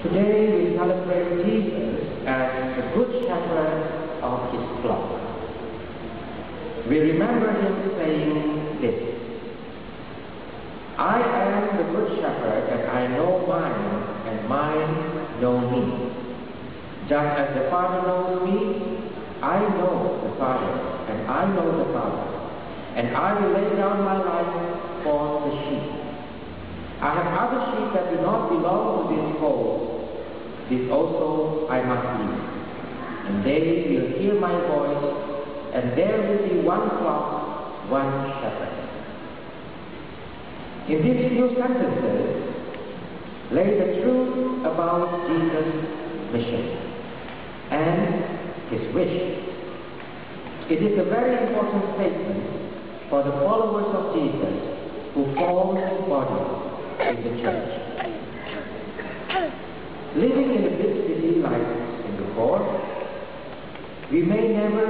Today we celebrate Jesus as the Good Shepherd of his flock. We remember him saying this: I am the Good Shepherd, and I know mine, and mine know me. Just as the Father knows me, I know the Father, and I know the Father, and I will lay down my life for the sheep. I have other sheep that do not belong to this fold. This also I must leave, and they will hear my voice, and there will be one flock, one shepherd. In these few sentences lay the truth about Jesus' mission and his wish. It is a very important statement for the followers of Jesus who form his body in the church. Living in a big city like Singapore, we may never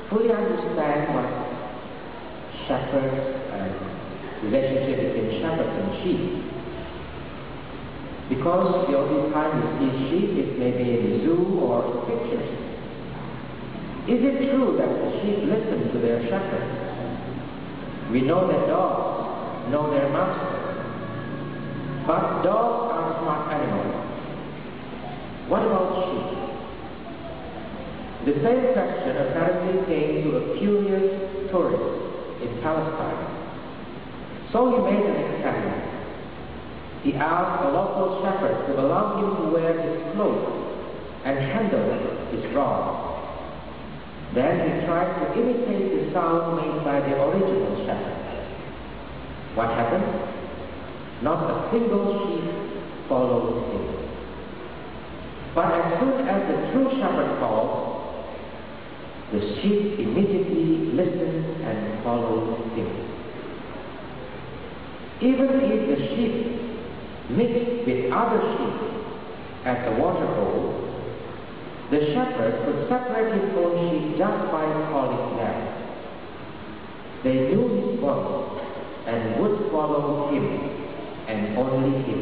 fully understand what shepherds and relationship between shepherds and sheep. Because the only time you see sheep is maybe in the zoo or in pictures. Is it true that the sheep listen to their shepherds? We know that dogs know their master. But dogs are smart animals. What about sheep? The same question apparently came to a curious tourist in Palestine. So he made an experiment. He asked a local shepherd to allow him to wear his cloak and handle his rod. Then he tried to imitate the sound made by the original shepherd. What happened? Not a single sheep followed him. But as soon as the true shepherd called, the sheep immediately listened and followed him. Even if the sheep mixed with other sheep at the water hole, the shepherd could separate his own sheep just by calling them. They knew his voice and would follow him, and only him.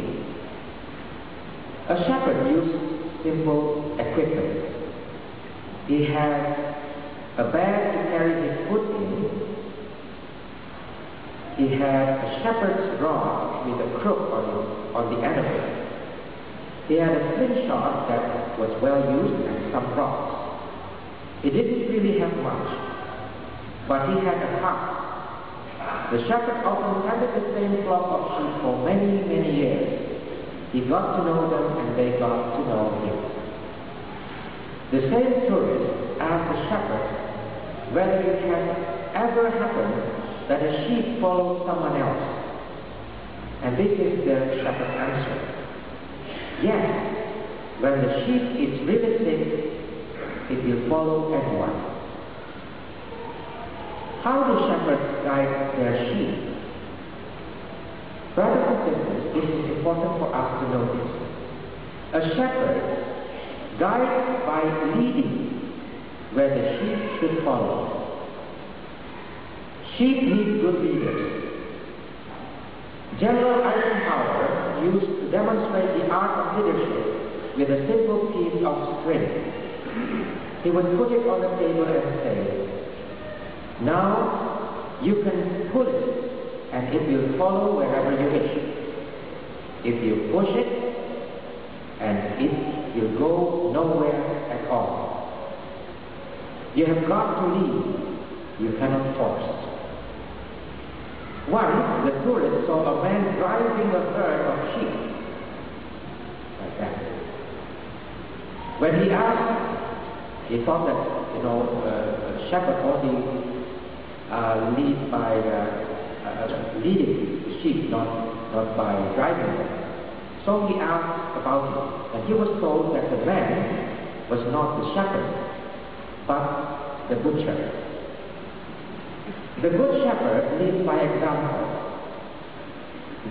A shepherd used simple equipment. He had a bag to carry his food in. He had a shepherd's rod with a crook on the end of it. He had a slingshot that was well used and some rocks. He didn't really have much, but he had a heart. The shepherd often tended the same flock of sheep for many, many years. He got to know them and they got to know him. The same tourist asked the shepherd whether it had ever happened that a sheep followed someone else. And this is the shepherd's answer. Yes, when the sheep is really sick, it will follow everyone. How do shepherds guide their sheep? Brothers and sisters, this is important for us to notice. A shepherd guides by leading where the sheep should follow. Sheep need good leaders. General Eisenhower used to demonstrate the art of leadership with a simple piece of string. He would put it on the table and say, now you can pull it and it will follow wherever you wish. If you push it, and it will go nowhere at all. You have got to lead, you cannot force. Once the tourist saw a man driving a herd of sheep like that. When he asked, he thought that a shepherd only lead by leading the sheep, not by driving them. So he asked about it, and he was told that the man was not the shepherd, but the butcher. The good shepherd leads by example.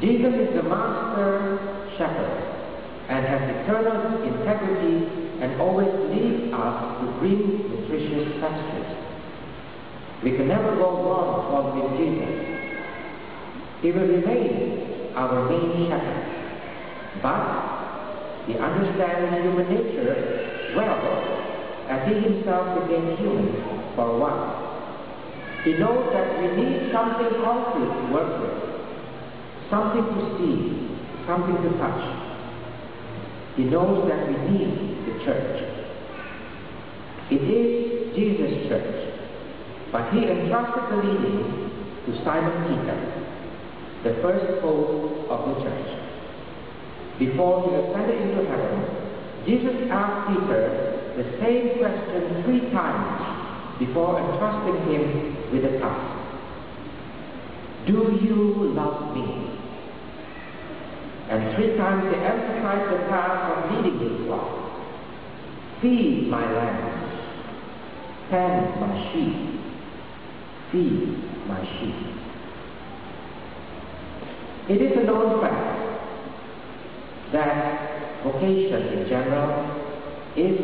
Jesus is the master shepherd and has eternal integrity and always leads us to green, nutritious pastures. We can never go wrong following Jesus. He will remain our main shepherd, but He understands human nature well, as he himself became human for a while. He knows that we need something concrete to work with, something to see, something to touch. He knows that we need the church. It is Jesus' church, but he entrusted the leading to Simon Peter, the first pope of the church. Before he ascended into heaven, Jesus asked Peter the same question 3 times before entrusting him with the task. Do you love me? And 3 times he emphasized the task of leading his flock. Feed my lambs, tend my sheep, feed my sheep. It is a known fact that vocation in general is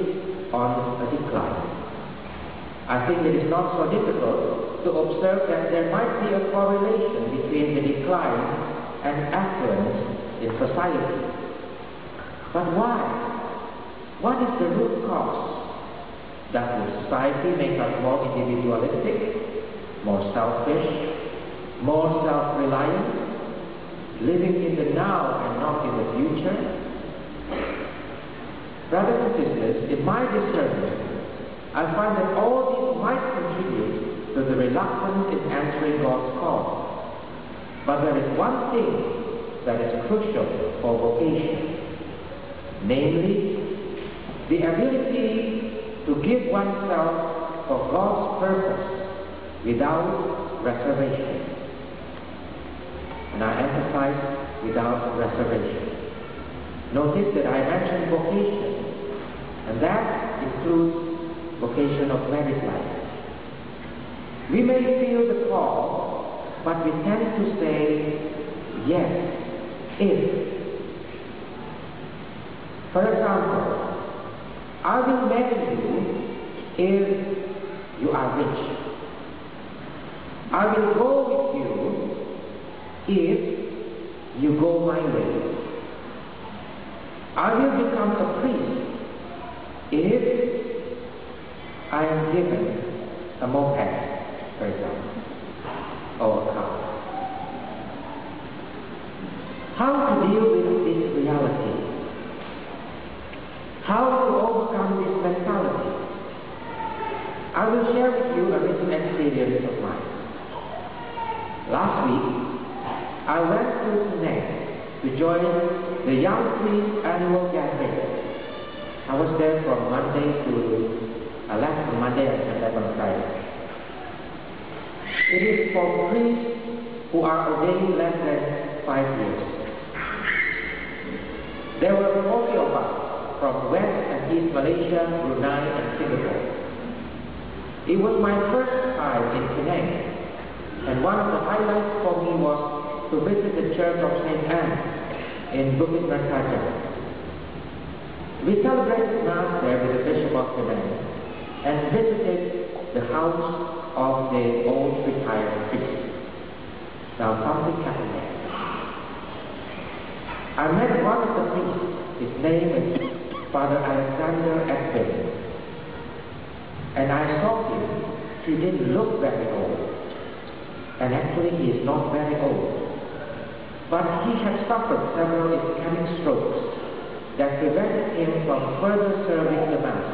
on a decline. I think it is not so difficult to observe that there might be a correlation between the decline and affluence in society. But why? What is the root cause? Does the society make us more individualistic, more selfish, more self-reliant, living in the now and not in the future? Brothers and sisters, in my discernment, I find that all these might contribute to the reluctance in answering God's call. But there is one thing that is crucial for vocation, namely, the ability to give oneself for God's purpose without reservation. And I emphasize without reservation. Notice that I mentioned vocation, and that includes vocation of married life. We may feel the call, but we tend to say, yes, if. For example, I will marry you if you are rich. I will go with you if you go my way. I will become a priest if I am given a moped, for example, or a car. How to deal with this reality? How to overcome this mentality? I will share with you a recent experience of mine. Last week, I went to Penang to join the Young Priest annual gathering. I was there from Monday to I left on Monday and came back on Friday. It is for priests who are ordained less than 5 years. There were 40 of us from West and East Malaysia, Brunei and Singapore. It was my first time in Penang, and one of the highlights for me was to visit the Church of St. Anne in Bukit Mertajam. We celebrated Mass there with the Bishop of Penang and visited the house of the old retired priest. Now something happened there. I met one of the priests. His name is Father Alexander Edwin. And I saw him. He didn't look very old. And actually he is not very old. But he had suffered several ischemic strokes that prevented him from further serving the Mass.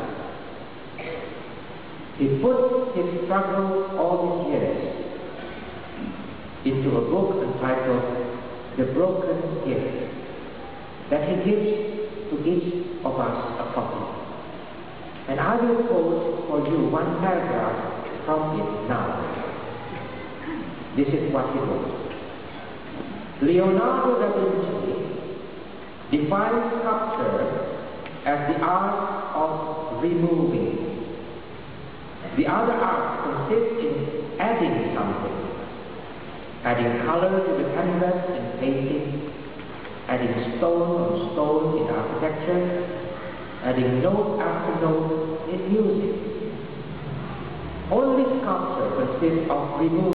He put his struggle all these years into a book entitled The Broken Gift, that he gives to each of us a copy. And I will quote for you one paragraph from it now. This is what he wrote. Leonardo da Vinci defines sculpture as the art of removing. The other art consists in adding something, adding color to the canvas in painting, adding stone on stone in architecture, adding note after note in music. Only sculpture consists of removing.